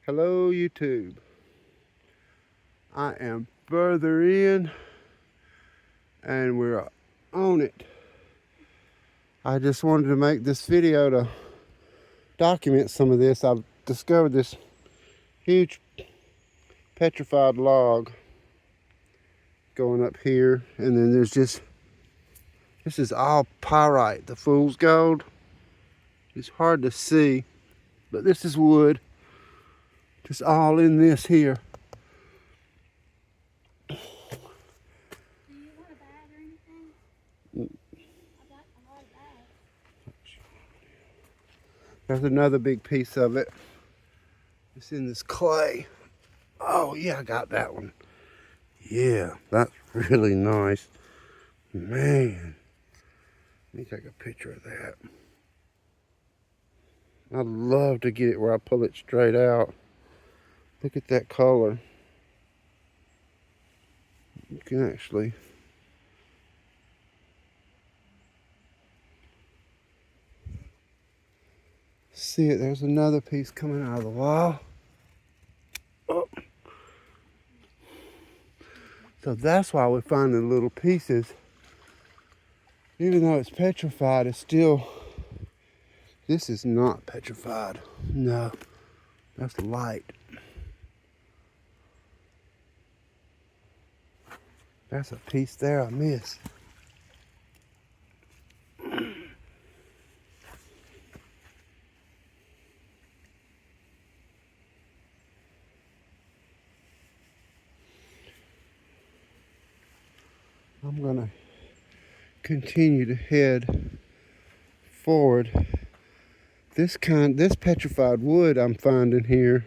Hello YouTube. I am further in and we're on it. I just wanted to make this video to document some of this. I've discovered this huge petrified log going up here, and then there's just, this is all pyrite, the fool's gold. It's hard to see, but this is wood, just all in this here. Do you want a bag or anything? I've got a lot of bags. There's another big piece of it. It's in this clay. Oh yeah, I got that one. Yeah, that's really nice. Man, let me take a picture of that. I'd love to get it where I pull it straight out. Look at that color. You can actually see it. There's another piece coming out of the wall. Oh. So that's why we're finding little pieces. Even though it's petrified, it's still, this is not petrified. No, that's light. That's a piece there I missed. I'm gonna continue to head forward. This petrified wood I'm finding here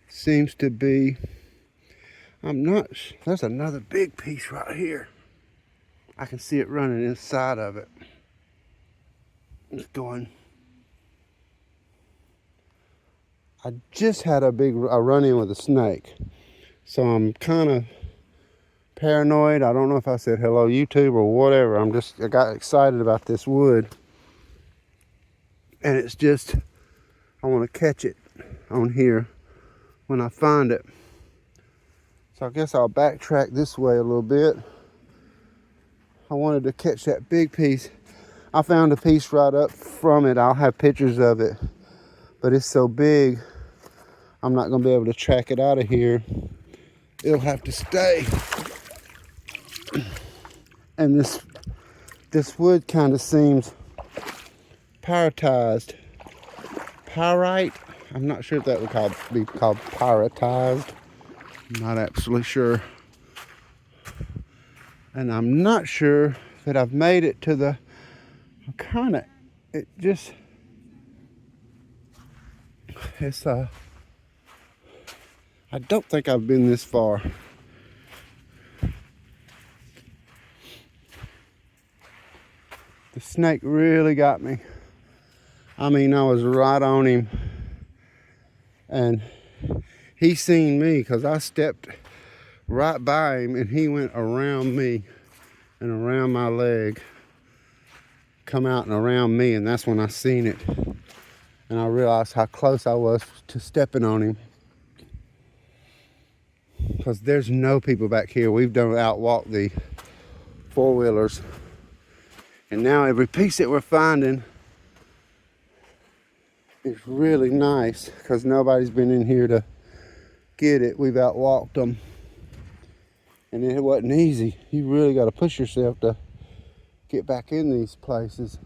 seems to be, there's another big piece right here. I can see it running inside of it. It's going. I just had a run-in with a snake, so I'm kind of paranoid. I don't know if I said hello YouTube or whatever. I got excited about this wood, and it's just, I want to catch it on here when I find it. So I guess I'll backtrack this way a little bit. I wanted to catch that big piece. I found a piece right up from it. I'll have pictures of it, but it's so big, I'm not gonna be able to track it out of here. It'll have to stay. And this wood kind of seems pyritized. Pyrite, I'm not sure if that would be called pyritized. I'm not absolutely sure. And I'm not sure that I've made it to the, I don't think I've been this far. The snake really got me. I mean, I was right on him, and he seen me because I stepped right by him and he went around me and around my leg, come out and around me, and that's when I seen it. And I realized how close I was to stepping on him. Because there's no people back here. We've done outwalk the four-wheelers. And now every piece that we're finding is really nice because nobody's been in here to get it. We've outwalked them. And it wasn't easy. You really got to push yourself to get back in these places.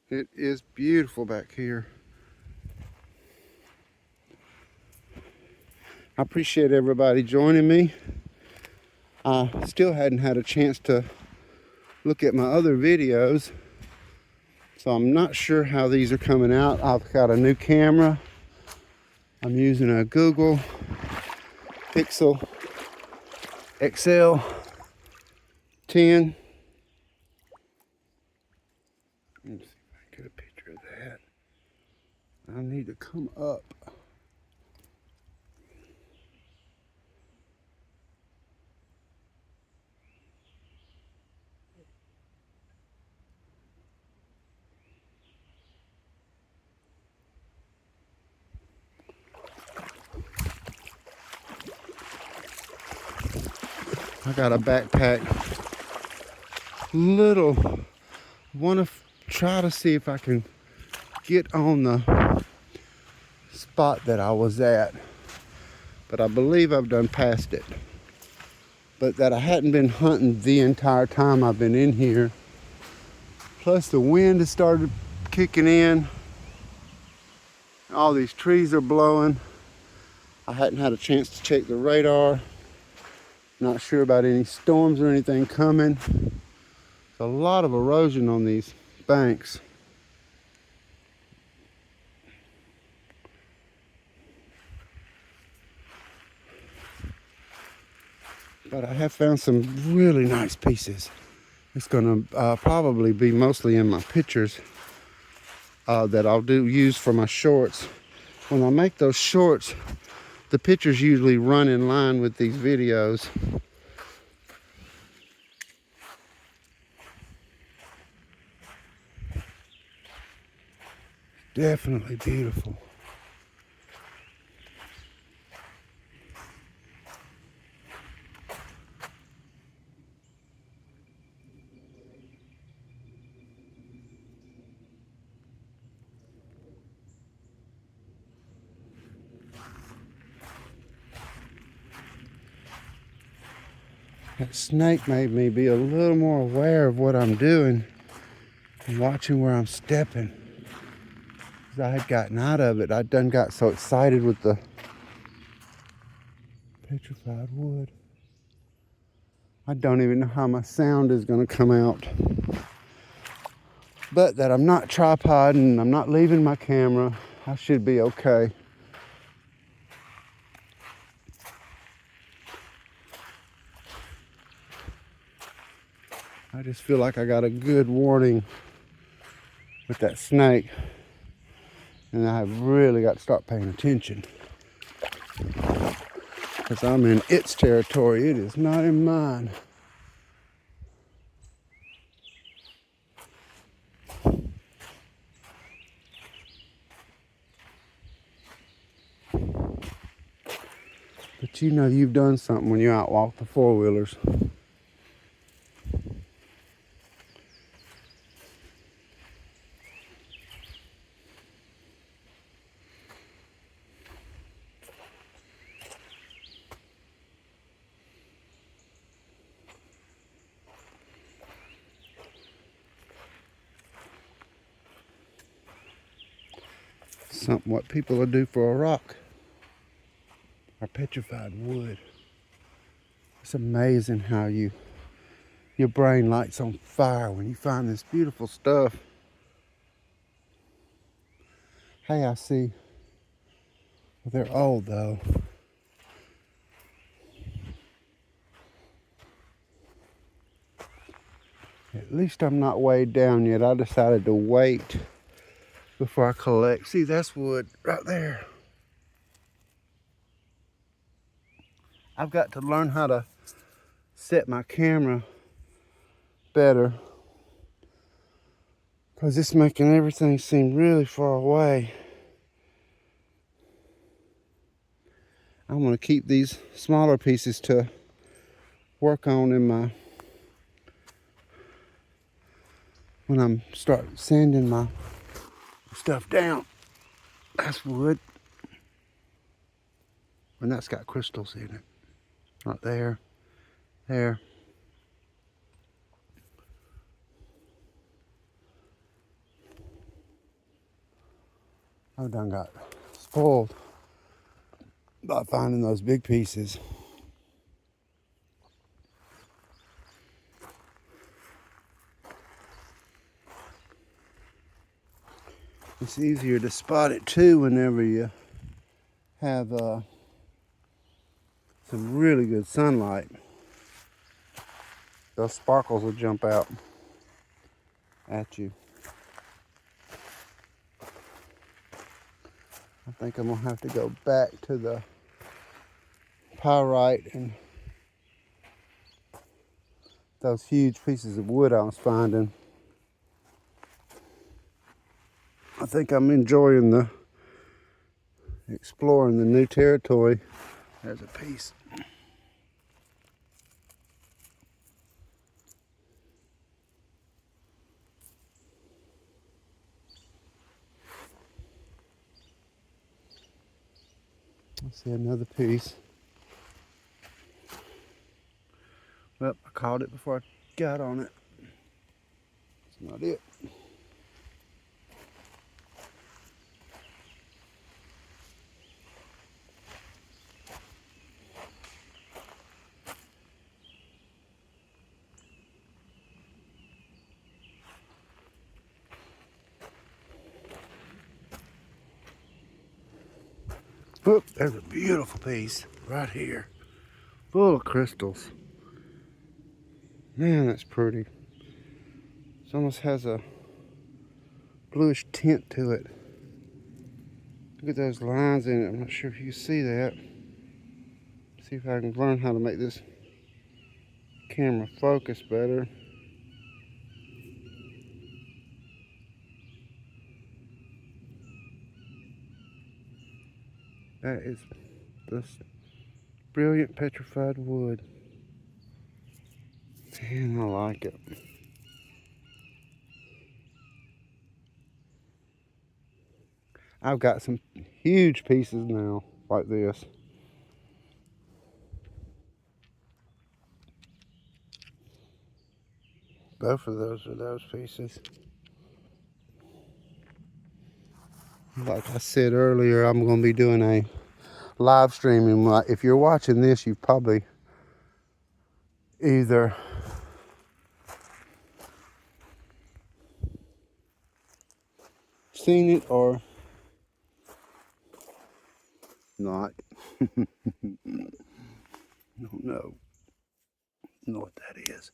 It is beautiful back here. I appreciate everybody joining me. I still hadn't had a chance to look at my other videos, so I'm not sure how these are coming out. I've got a new camera. I'm using a Google Pixel XL 10. Let me see if I can get a picture of that. I need to come up. I got a backpack. Want to try to see if I can get on the spot that I was at. But I believe I've done passed it. But that I hadn't been hunting the entire time I've been in here. Plus the wind has started kicking in. All these trees are blowing. I hadn't had a chance to check the radar. Not sure about any storms or anything coming. There's a lot of erosion on these banks. But I have found some really nice pieces. It's going to probably be mostly in my pictures that I'll use for my shorts. When I make those shorts, the pictures usually run in line with these videos. Definitely beautiful. That snake made me be a little more aware of what I'm doing and watching where I'm stepping. Because I had gotten out of it. I done got so excited with the petrified wood. I don't even know how my sound is going to come out. But that I'm not tripoding, I'm not leaving my camera, I should be okay. I just feel like I got a good warning with that snake. And I have really got to start paying attention. Because I'm in its territory, it is not in mine. But you know you've done something when you outwalk the four-wheelers. Something what people will do for a rock or petrified wood. It's amazing how your brain lights on fire when you find this beautiful stuff. Hey, I see. Well, they're old though. At least I'm not weighed down yet. I decided to wait before I collect. See, that's wood right there. I've got to learn how to set my camera better because it's making everything seem really far away. I'm going to keep these smaller pieces to work on when I'm start sanding my stuff down. That's wood. And that's got crystals in it. Right there. There. I've done got spoiled by finding those big pieces. It's easier to spot it too whenever you have some really good sunlight. Those sparkles will jump out at you. I think I'm gonna have to go back to the pyrite and those huge pieces of wood I was finding. I think I'm enjoying exploring the new territory. There's a piece. I see another piece. Well, I caught it before I got on it. That's not it. Look, there's a beautiful piece right here, full of crystals. Man, that's pretty. It almost has a bluish tint to it. Look at those lines in it. I'm not sure if you see that. See if I can learn how to make this camera focus better. That is this brilliant petrified wood. Man, I like it. I've got some huge pieces now, like this. Both of those are those pieces. Like I said earlier, I'm going to be doing a live streaming. If you're watching this, you've probably either seen it or not. Don't know what that is.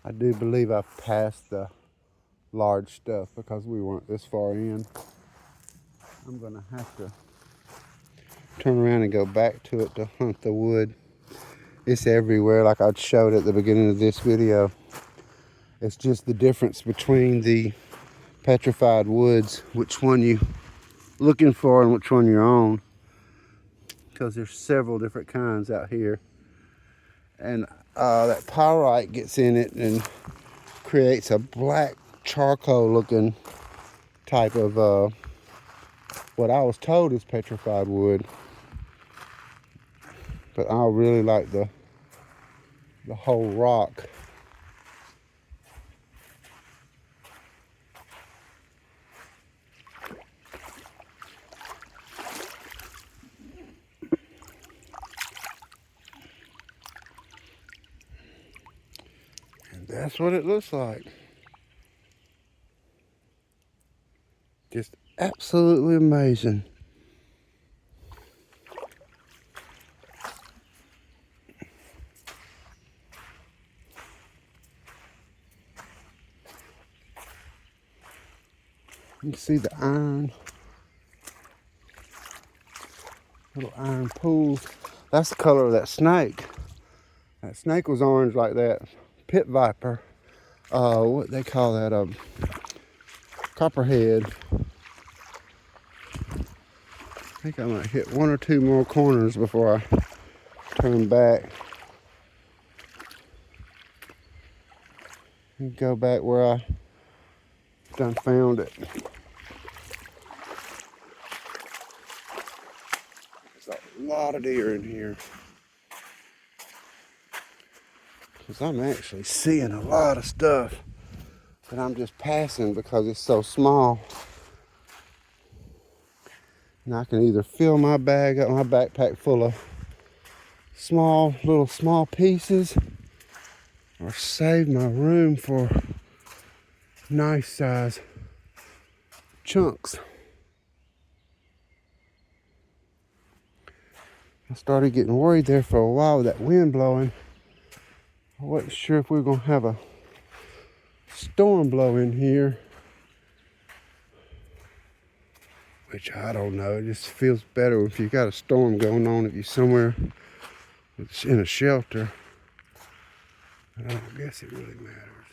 I do believe I passed the large stuff because we weren't this far in. I'm gonna have to turn around and go back to it to hunt the wood. It's everywhere, like I showed at the beginning of this video. It's just the difference between the petrified woods, which one you looking for and which one you're on, because there's several different kinds out here. And that pyrite gets in it and creates a black charcoal looking type of what I was told is petrified wood. But I really like the whole rock. And that's what it looks like. Just absolutely amazing. You can see the iron, little iron pools. That's the color of that snake. That snake was orange like that. Pit viper. What they call that? Copperhead. I think I might hit one or two more corners before I turn back. And go back where I done found it. There's a lot of deer in here. Because I'm actually seeing a lot of stuff that I'm just passing because it's so small. And I can either fill my bag up, my backpack full of small pieces, or save my room for nice size chunks. I started getting worried there for a while with that wind blowing. I wasn't sure if we were going to have a storm blow in here, which I don't know. It just feels better if you got a storm going on, if you're somewhere that's in a shelter. But I don't guess it really matters.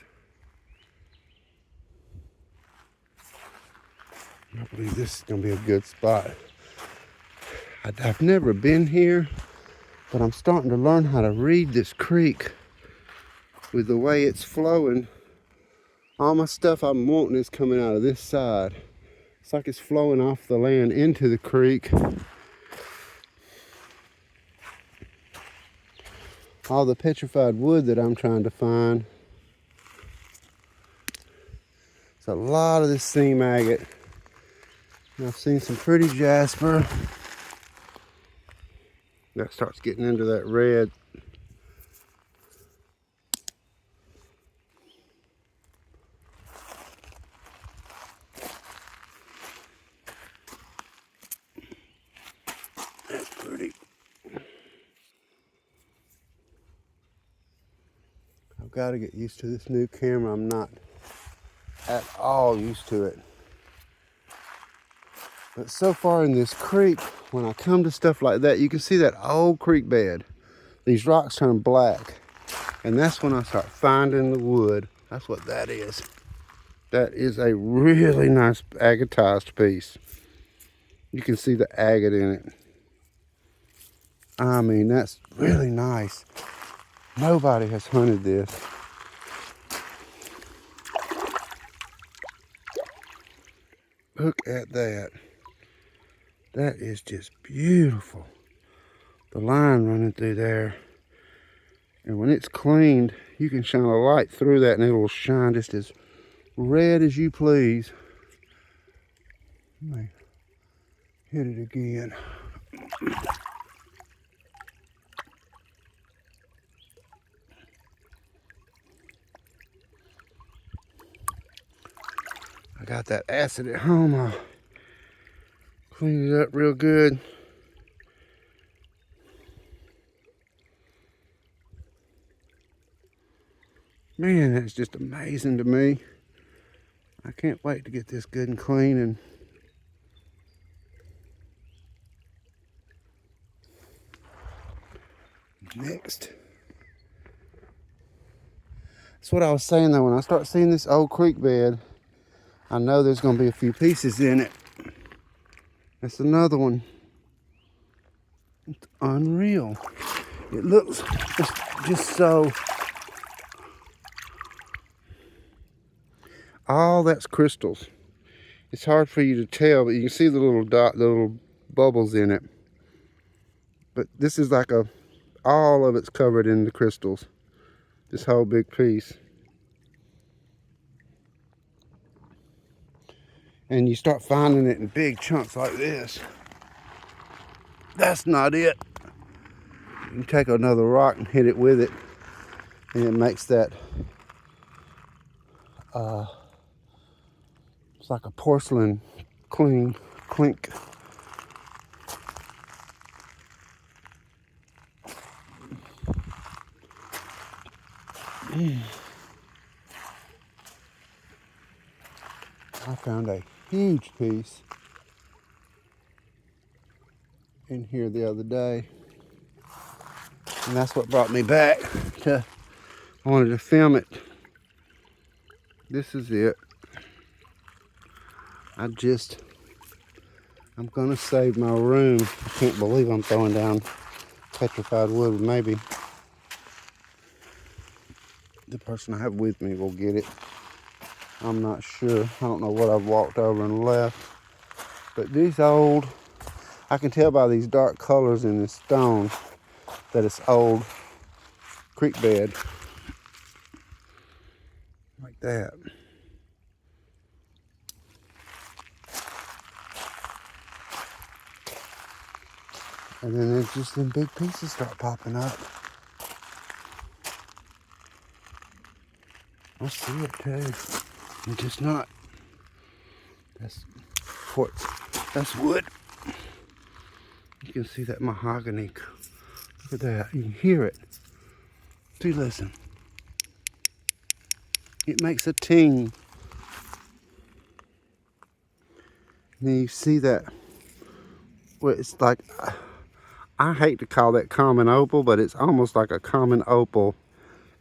I believe this is going to be a good spot. I've never been here, But I'm starting to learn how to read this creek with the way it's flowing. All my stuff I'm wanting is coming out of this side. It's like it's flowing off the land into the creek. All the petrified wood that I'm trying to find. It's a lot of this seam agate. And I've seen some pretty jasper. That starts getting into that red. That's pretty. I've got to get used to this new camera. I'm not at all used to it. But so far in this creek, when I come to stuff like that, you can see that old creek bed. These rocks turn black. And that's when I start finding the wood. That's what that is. That is a really nice agatized piece. You can see the agate in it. I mean, that's really nice. Nobody has hunted this. Look at that. That is just beautiful. The line running through there. And when it's cleaned, you can shine a light through that and it will shine just as red as you please. Let me hit it again. I got that acid at home. I'll clean it up real good. Man, that's just amazing to me. I can't wait to get this good and clean. And next. That's what I was saying though, when I start seeing this old creek bed, I know there's going to be a few pieces in it. That's another one. It's unreal. It looks just so... All that's crystals. It's hard for you to tell, but you can see the little dot, the little bubbles in it. But this is like all of it's covered in the crystals. This whole big piece. And you start finding it in big chunks like this. That's not it. You take another rock and hit it with it, and it makes that it's like a porcelain clink. I found a huge piece in here the other day, and that's what brought me back to, I wanted to film it. This is it. I'm gonna save my room. I can't believe I'm throwing down petrified wood. Maybe the person I have with me will get it. I'm not sure. I don't know what I've walked over and left. But these old, I can tell by these dark colors in this stone that it's old creek bed. Like that. And then there's just them big pieces start popping up. I see it too. It's just not. That's quartz. That's wood. You can see that mahogany. Look at that. You can hear it. See, listen. It makes a ting. And then you see that. Well, it's like, I hate to call that common opal, but it's almost like a common opal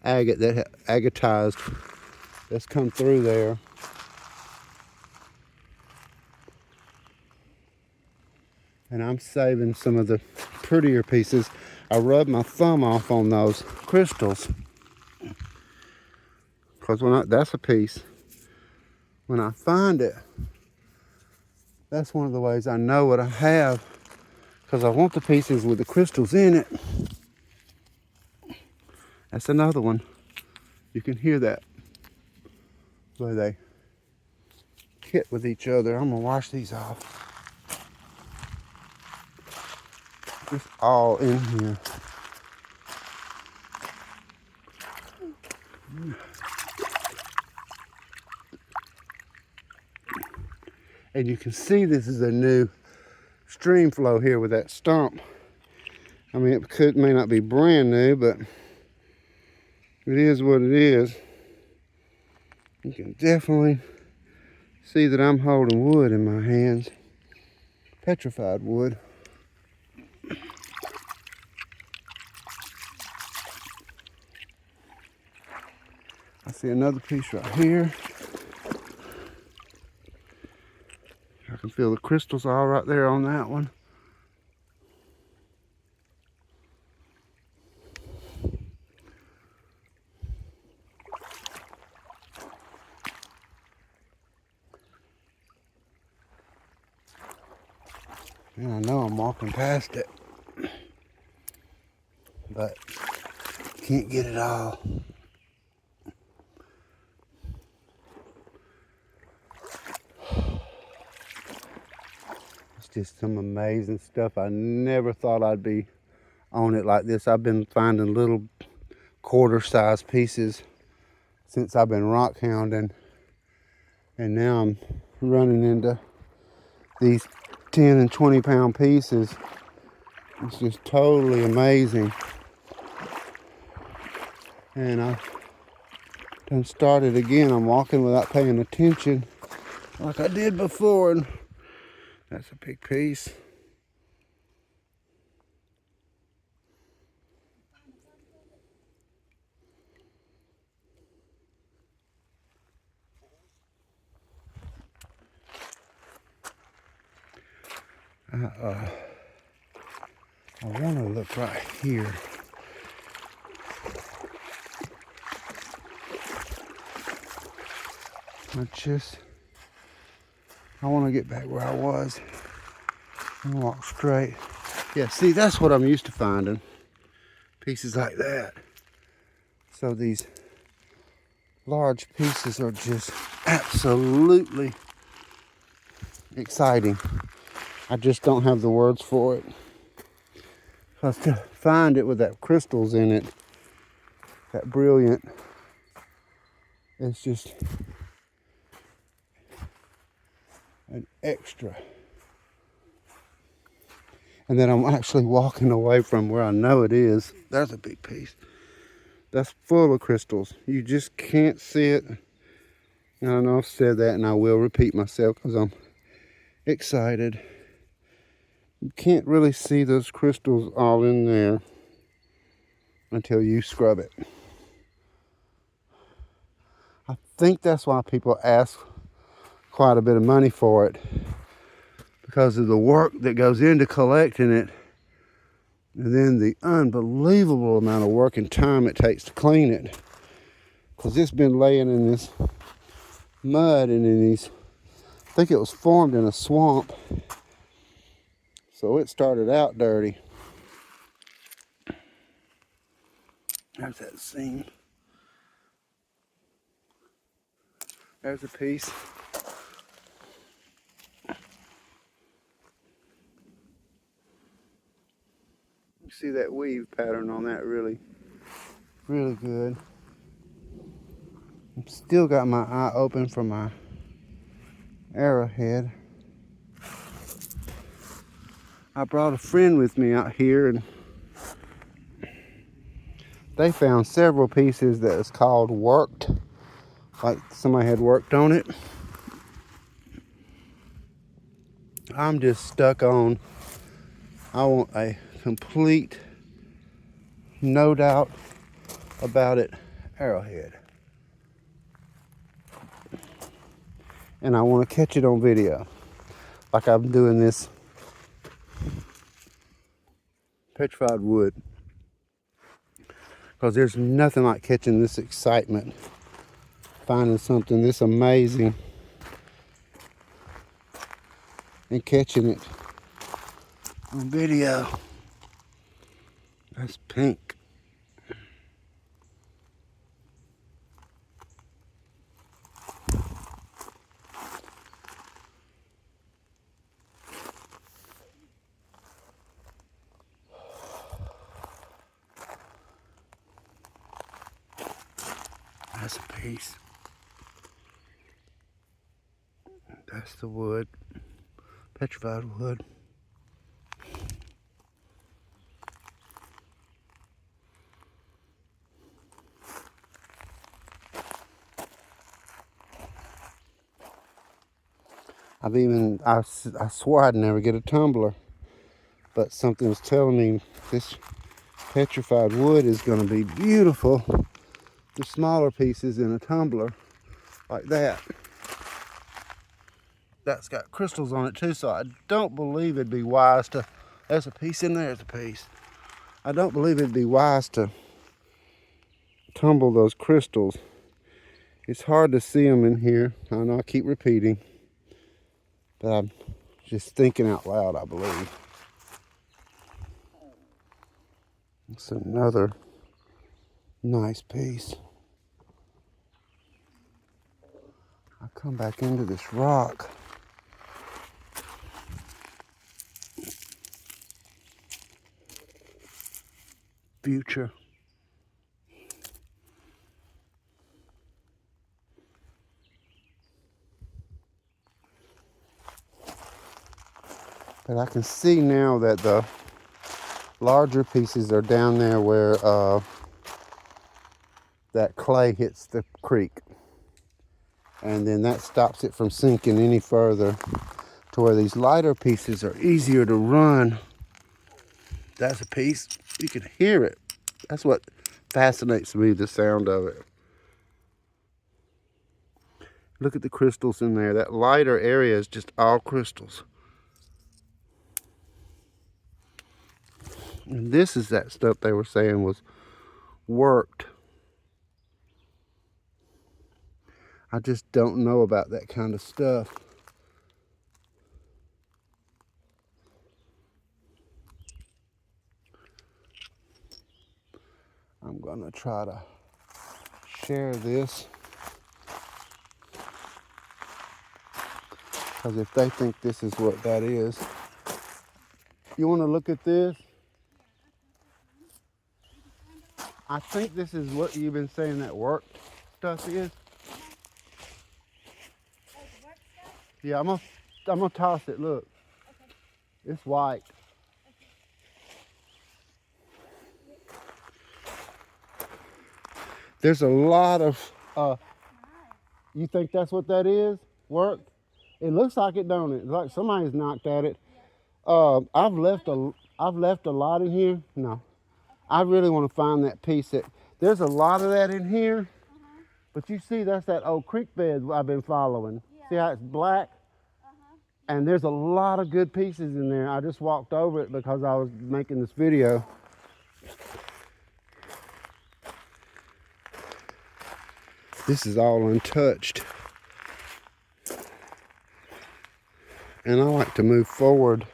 agate that agatized that's come through there. And I'm saving some of the prettier pieces. I rub my thumb off on those crystals. Because that's a piece. When I find it, that's one of the ways I know what I have. Because I want the pieces with the crystals in it. That's another one. You can hear that. Where they hit with each other. I'm going to wash these off. It's all in here. And you can see this is a new stream flow here with that stump. I mean, it may not be brand new, but it is what it is. You can definitely see that I'm holding wood in my hands. Petrified wood. I see another piece right here. I can feel the crystals all right there on that one. And I know I'm walking past it, but can't get it all. It's just some amazing stuff. I never thought I'd be on it like this. I've been finding little quarter-sized pieces since I've been rockhounding, and now I'm running into these 10 and 20 pound pieces. It's just totally amazing. And I done started again. I'm walking without paying attention like I did before, and that's a big piece. I want to look right here. I want to get back where I was and walk straight. Yeah, see, that's what I'm used to finding. Pieces like that. So these large pieces are just absolutely exciting. I just don't have the words for it. Because to find it with that crystals in it, that brilliant, it's just an extra. And then I'm actually walking away from where I know it is. There's a big piece. That's full of crystals. You just can't see it. And I know I've said that, and I will repeat myself because I'm excited. You can't really see those crystals all in there until you scrub it. I think that's why people ask quite a bit of money for it, because of the work that goes into collecting it, and then the unbelievable amount of work and time it takes to clean it. Because it's been laying in this mud and in these, I think it was formed in a swamp, so it started out dirty. There's that seam. There's a piece. You see that weave pattern on that really good. I've still got my eye open for my arrowhead. I brought a friend with me out here, and they found several pieces that is called worked, like somebody had worked on it. I'm just stuck on, I want a complete, no doubt about it, arrowhead. And I want to catch it on video, like I'm doing this petrified wood. because there's nothing like catching this excitement, finding something this amazing and catching it on video. That's pink. That's a piece. That's the wood, petrified wood. I swore I'd never get a tumbler, but something was telling me this petrified wood is going to be beautiful. The smaller pieces in a tumbler like that. That's got crystals on it too, so I don't believe it'd be wise to, there's a piece in there, there's a piece. I don't believe it'd be wise to tumble those crystals. It's hard to see them in here. I know I keep repeating, but I'm just thinking out loud, I believe. It's another nice piece. I come back into this rock. Future. But I can see now that the larger pieces are down there where that clay hits the creek. And then that stops it from sinking any further to where these lighter pieces are easier to run. That's a piece. You can hear it. That's what fascinates me, the sound of it. Look at the crystals in there. That lighter area is just all crystals. And this is that stuff they were saying was worked. I just don't know about that kind of stuff. I'm gonna try to share this, because if they think this is what that is, you want to look at this? I think this is what you've been saying that work stuff is. Yeah, I'm gonna toss it. Look, it's white. There's a lot of. You think that's what that is? Work? It looks like it, don't it? It's like somebody's knocked at it. I've left a lot in here. No, I really want to find that piece. There's a lot of that in here, but you see, that's that old creek bed I've been following. Yeah. See how it's black? And there's a lot of good pieces in there. I just walked over it because I was making this video. This is all untouched. And I like to move forward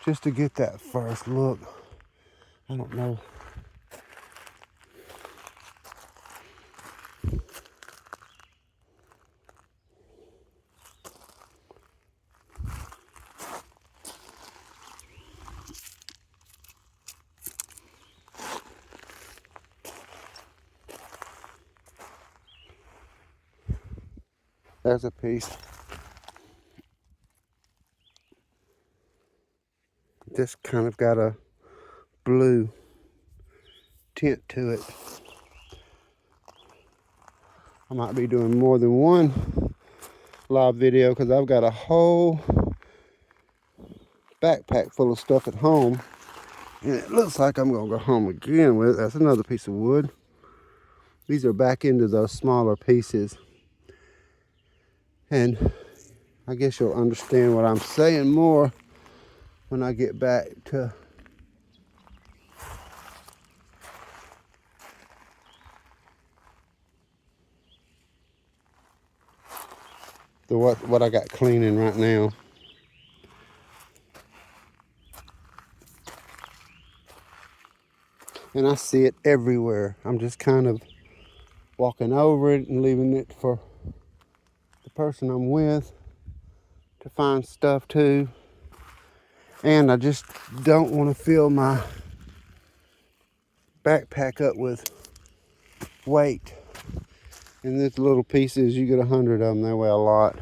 just to get that first look. I don't know. There's a piece. This kind of got a blue tint to it. I might be doing more than one live video because I've got a whole backpack full of stuff at home. And it looks like I'm going to go home again with it. That's another piece of wood. These are back into those smaller pieces. And I guess you'll understand what I'm saying more when I get back to what I got cleaning right now. And I see it everywhere. I'm just kind of walking over it and leaving it for the person I'm with to find stuff too. And I just don't want to fill my backpack up with weight. And these little pieces, you get 100 of them, they weigh a lot.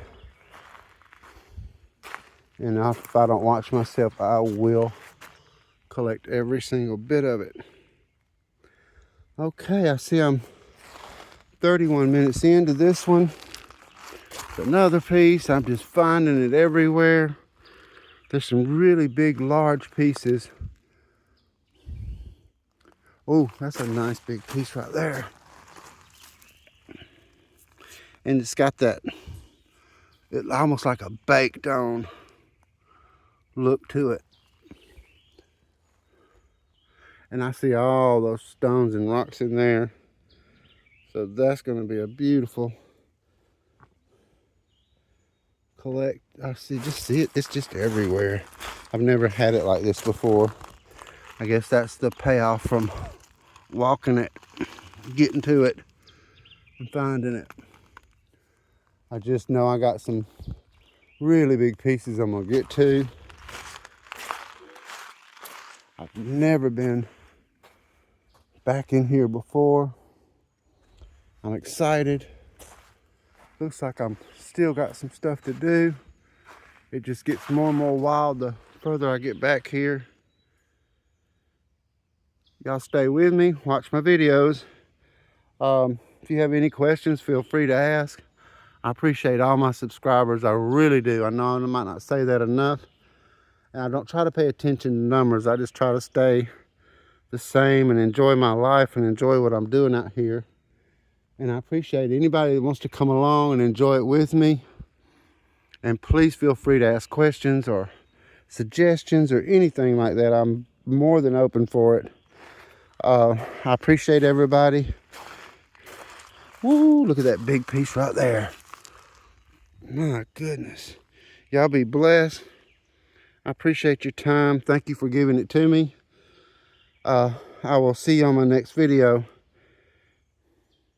And if I don't watch myself, I will collect every single bit of it. Okay, I see I'm 31 minutes into this one. Another piece, I'm just finding it everywhere. There's some really big, large pieces. Oh, that's a nice big piece right there. And it's got that, almost like a baked on look to it. And I see all those stones and rocks in there. So that's going to be a beautiful collect. I see, just see it. It's just everywhere. I've never had it like this before. I guess that's the payoff from walking it, getting to it, and finding it. I just know I got some really big pieces I'm gonna get to. I've never been back in here before. I'm excited. Looks like I'm still got some stuff to do. It just gets more and more wild the further I get back here. Y'all stay with me, watch my videos. If you have any questions, feel free to ask. I appreciate all my subscribers, I really do. I know I might not say that enough. And I don't try to pay attention to numbers. I just try to stay the same and enjoy my life and enjoy what I'm doing out here. And I appreciate anybody that wants to come along and enjoy it with me. And please feel free to ask questions or suggestions or anything like that. I'm more than open for it. I appreciate everybody. Woo, look at that big piece right there. My goodness. Y'all be blessed. I appreciate your time. Thank you for giving it to me. I will see you on my next video.